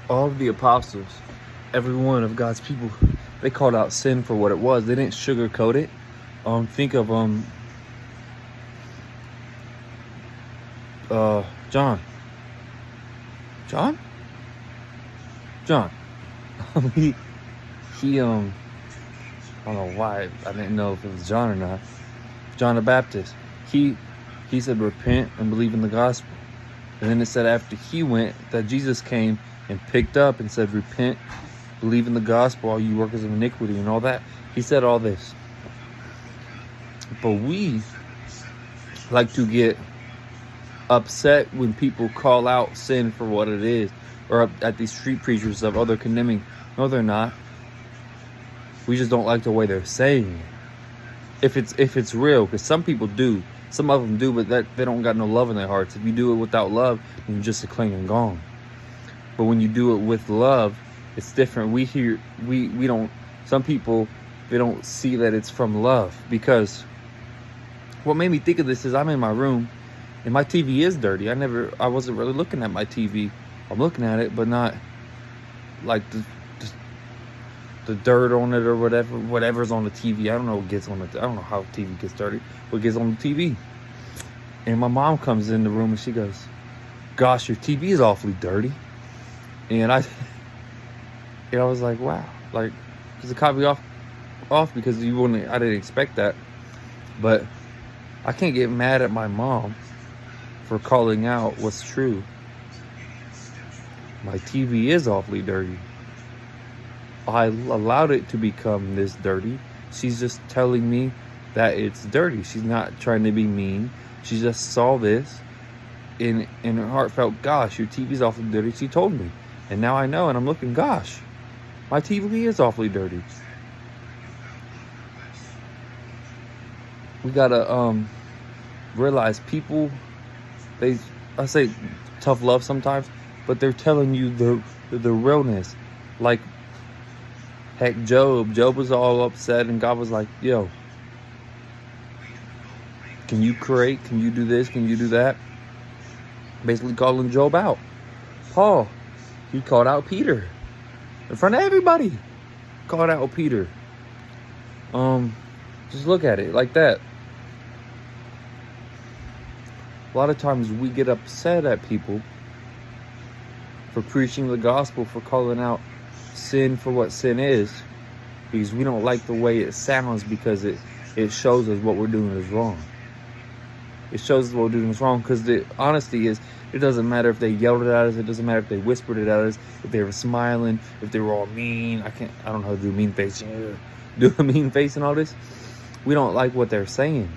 all of the apostles, every one of God's people, they called out sin for what it was. They didn't sugarcoat it. Think of John. John. he I don't know why I didn't know if it was John or not. John the Baptist. He said repent and believe in the gospel. And then it said after he went that Jesus came and picked up and said repent, believe in the gospel, all you workers of iniquity, and all that. He said all this. But we like to get upset when people call out sin for what it is, or at these street preachers of, oh, they're condemning. No, they're not. We just don't like the way they're saying it. If it's real, because some people do. Some of them do, but that they don't got no love in their hearts. If you do it without love, then you're just a clanging gong. But when you do it with love, it's different. We don't, some people, they don't see that it's from love. Because what made me think of this is I'm in my room and my TV is dirty. I wasn't really looking at my TV. I'm looking at it, but not like the dirt on it or whatever's on the TV. I don't know what gets on it. I don't know how the TV gets dirty. What gets on the TV? And my mom comes in the room and she goes, "Gosh, your TV is awfully dirty." And I was like, wow, like, because it caught me off because I didn't expect that. But I can't get mad at my mom for calling out what's true. My TV is awfully dirty. I allowed it to become this dirty. She's just telling me that it's dirty. She's not trying to be mean. She just saw this in her heart felt, gosh, your TV's awfully dirty. She told me. And now I know, and I'm looking, gosh, my TV is awfully dirty. We gotta realize people, I say tough love sometimes, but they're telling you the realness. Like, heck, Job was all upset, and God was like, yo, can you create? Can you do this? Can you do that? Basically calling Job out. Paul, he called out Peter in front of everybody. Called out Peter. Just look at it like that. A lot of times we get upset at people for preaching the gospel, for calling out sin for what sin is, because we don't like the way it sounds, because it shows us what we're doing is wrong. It shows us what we're doing is wrong, because the honesty is, it doesn't matter if they yelled it at us, it doesn't matter if they whispered it at us, if they were smiling, if they were all mean. I don't know how to do a mean face. Do a mean face and all this. We don't like what they're saying,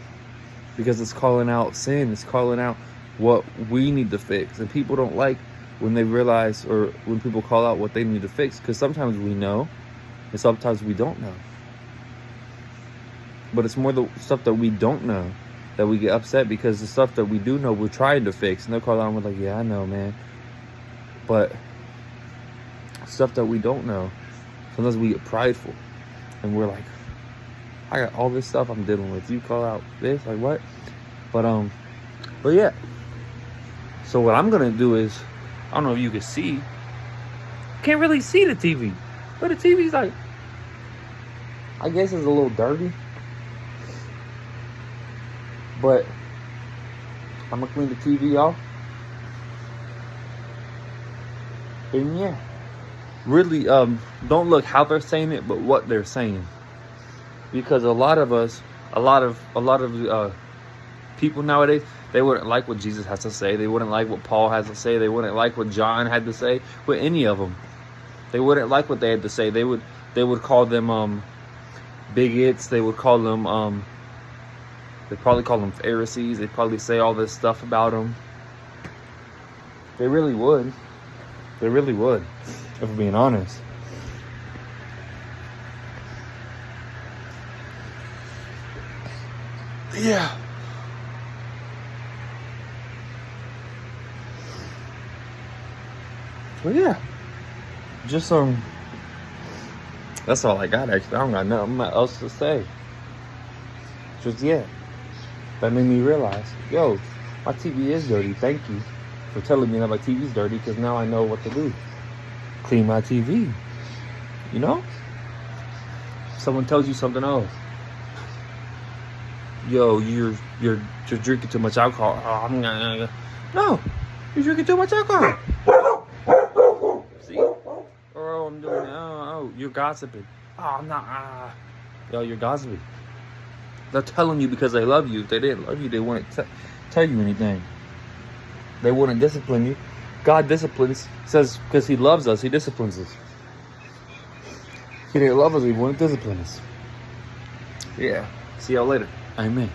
because it's calling out sin. It's calling out what we need to fix. And people don't like when they realize, or when people call out what they need to fix, because sometimes we know and sometimes we don't know. But it's more the stuff that we don't know that we get upset, because the stuff that we do know we're trying to fix, and they'll call out and we're like, yeah, I know, man. But stuff that we don't know, sometimes we get prideful and we're like, I got all this stuff I'm dealing with, you call out this, like what? But yeah, so what I'm gonna do is, I don't know if you can see, can't really see the TV, but the TV's like, I guess it's a little dirty, but I'm gonna clean the TV off. And yeah, really, don't look how they're saying it, but what they're saying. Because a lot of people nowadays, they wouldn't like what Jesus has to say. They wouldn't like what Paul has to say. They wouldn't like what John had to say. With any of them, they wouldn't like what they had to say. They would call them bigots. They would call them they'd probably call them Pharisees. They'd probably say all this stuff about them. They really would. They really would, if we're being honest. Yeah. Well, yeah. Just that's all I got, actually. I don't got nothing else to say. Just yeah. That made me realize, yo, my TV is dirty. Thank you for telling me that my TV's dirty, because now I know what to do. clean my TV. You know? Someone tells you something else. Yo, you're drinking too much alcohol. Oh, no, you're drinking too much alcohol. See? Oh, I'm doing it. Oh, you're gossiping. Oh, I'm not. Yo, you're gossiping. They're telling you because they love you. If they didn't love you, they wouldn't tell you anything. They wouldn't discipline you. God disciplines, says, because He loves us, He disciplines us. If He didn't love us, He wouldn't discipline us. Yeah. See y'all later. Amen.